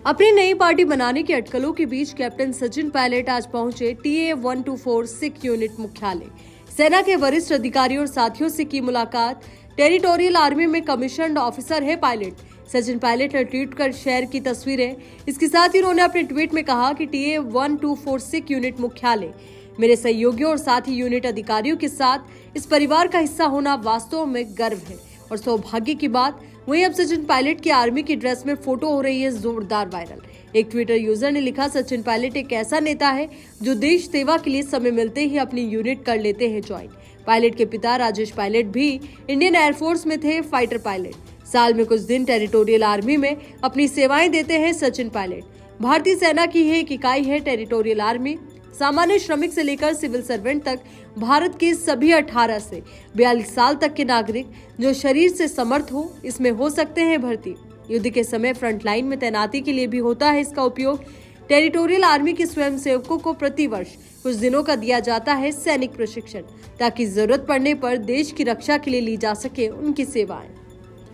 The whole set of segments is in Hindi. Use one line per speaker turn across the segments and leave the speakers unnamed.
अपनी नई पार्टी बनाने की अटकलों के बीच कैप्टन सचिन पायलट आज पहुंचे TA-124 सिख यूनिट मुख्यालय। सेना के वरिष्ठ अधिकारियों और साथियों से की मुलाकात। टेरिटोरियल आर्मी में कमीशन्ड ऑफिसर है पायलट। सचिन पायलट ने ट्वीट कर शेयर की तस्वीरें। इसके साथ ही उन्होंने अपने ट्वीट में कहा कि TA-124 सिख यूनिट मुख्यालय मेरे सहयोगियों और साथी यूनिट अधिकारियों के साथ इस परिवार का हिस्सा होना वास्तव में गर्व है और सौभाग्य की बात। वहीं अब सचिन पायलट की आर्मी की ड्रेस में फोटो हो रही है जोरदार वायरल। एक ट्विटर यूजर ने लिखा, सचिन पायलट एक ऐसा नेता है जो देश सेवा के लिए समय मिलते ही अपनी यूनिट कर लेते हैं ज्वाइन। पायलट के पिता राजेश पायलट भी इंडियन एयरफोर्स में थे फाइटर पायलट। साल में कुछ दिन टेरिटोरियल आर्मी में अपनी सेवाएं देते हैं सचिन पायलट। भारतीय सेना की एक इकाई है टेरिटोरियल आर्मी। सामान्य श्रमिक से लेकर सिविल सर्वेंट तक भारत के सभी 18 से 42 साल तक के नागरिक जो शरीर से समर्थ हो इसमें हो सकते हैं भर्ती। युद्ध के समय फ्रंट लाइन में तैनाती के लिए भी होता है इसका उपयोग। टेरिटोरियल आर्मी के स्वयंसेवकों को प्रतिवर्ष कुछ दिनों का दिया जाता है सैनिक प्रशिक्षण, ताकि जरूरत पड़ने पर देश की रक्षा के लिए ली जा सके उनकी सेवाएं।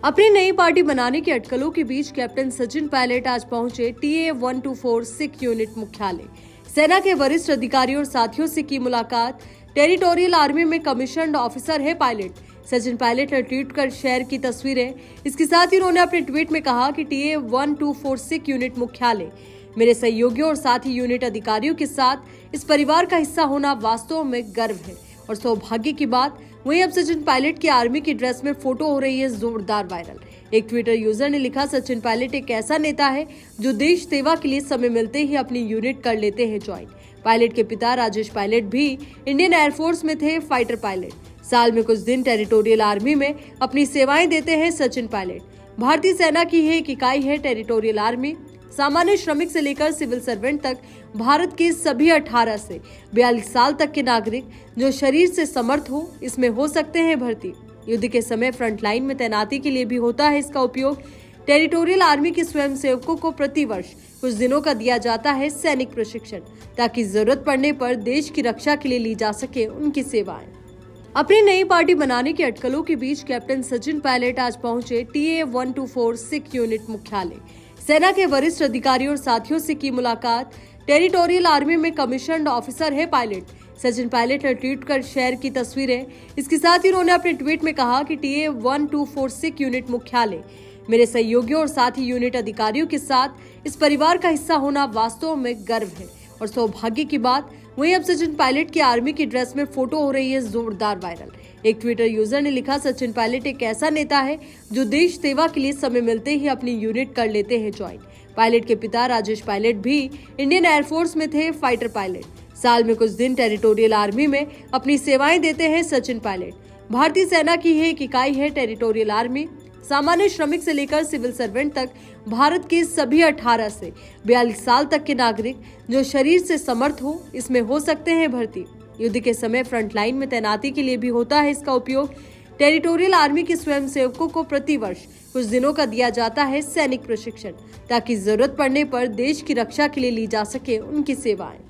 अपनी नई पार्टी बनाने की अटकलों के बीच कैप्टन सचिन पायलट आज पहुंचे TA-124 सिख यूनिट मुख्यालय। सेना के वरिष्ठ अधिकारियों और साथियों से की मुलाकात। टेरिटोरियल आर्मी में कमीशन्ड ऑफिसर है पायलट। सचिन पायलट ने ट्वीट कर शेयर की तस्वीरें। इसके साथ ही उन्होंने अपने ट्वीट में कहा कि TA-124 सिख यूनिट मुख्यालय मेरे सहयोगियों और साथी यूनिट अधिकारियों के साथ इस परिवार का हिस्सा होना वास्तव में गर्व है और सौभाग्य की बात। वहीं अब सचिन पायलट की आर्मी की ड्रेस में फोटो हो रही है जोरदार वायरल। एक ट्विटर यूजर ने लिखा, सचिन पायलट एक ऐसा नेता है जो देश सेवा के लिए समय मिलते ही अपनी यूनिट कर लेते हैं ज्वाइन। पायलट के पिता राजेश पायलट भी इंडियन एयरफोर्स में थे फाइटर पायलट। साल में कुछ दिन टेरिटोरियल आर्मी में अपनी सेवाएं देते हैं सचिन पायलट। भारतीय सेना की एक इकाई है टेरिटोरियल आर्मी। सामान्य श्रमिक से लेकर सिविल सर्वेंट तक भारत के सभी 18 से 42 साल तक के नागरिक जो शरीर से समर्थ हो इसमें हो सकते हैं भर्ती। युद्ध के समय फ्रंट लाइन में तैनाती के लिए भी होता है इसका उपयोग। टेरिटोरियल आर्मी के स्वयंसेवकों को प्रतिवर्ष कुछ दिनों का दिया जाता है सैनिक प्रशिक्षण, ताकि जरूरत पड़ने पर देश की रक्षा के लिए ली जा सके उनकी सेवाएं। अपनी नई पार्टी बनाने की अटकलों के बीच कैप्टन सचिन पायलट आज पहुंचे TA-124 सिख यूनिट मुख्यालय। सेना के वरिष्ठ अधिकारियों और साथियों से की मुलाकात। टेरिटोरियल आर्मी में कमीशन्ड ऑफिसर है पायलट। सचिन पायलट ने ट्वीट कर शेयर की तस्वीरें। इसके साथ ही उन्होंने अपने ट्वीट में कहा कि TA-124 सिख यूनिट मुख्यालय मेरे सहयोगियों और साथी यूनिट अधिकारियों के साथ इस परिवार का हिस्सा होना वास्तव में गर्व है और सौभाग्य की बात। वहीं अब सचिन पायलट की आर्मी की ड्रेस में फोटो हो रही है जोरदार वायरल। एक ट्विटर यूजर ने लिखा, सचिन पायलट एक ऐसा नेता है जो देश सेवा के लिए समय मिलते ही अपनी यूनिट कर लेते हैं ज्वाइन। पायलट के पिता राजेश पायलट भी इंडियन एयरफोर्स में थे फाइटर पायलट। साल में कुछ दिन टेरिटोरियल आर्मी में अपनी सेवाएं देते हैं सचिन पायलट। भारतीय सेना की एक इकाई है टेरिटोरियल आर्मी। सामान्य श्रमिक से लेकर सिविल सर्वेंट तक भारत के सभी 18 से 42 साल तक के नागरिक जो शरीर से समर्थ हो इसमें हो सकते हैं भर्ती। युद्ध के समय फ्रंट लाइन में तैनाती के लिए भी होता है इसका उपयोग। टेरिटोरियल आर्मी के स्वयंसेवकों को प्रतिवर्ष कुछ दिनों का दिया जाता है सैनिक प्रशिक्षण, ताकि जरूरत पड़ने पर देश की रक्षा के लिए ली जा सके उनकी सेवाएं।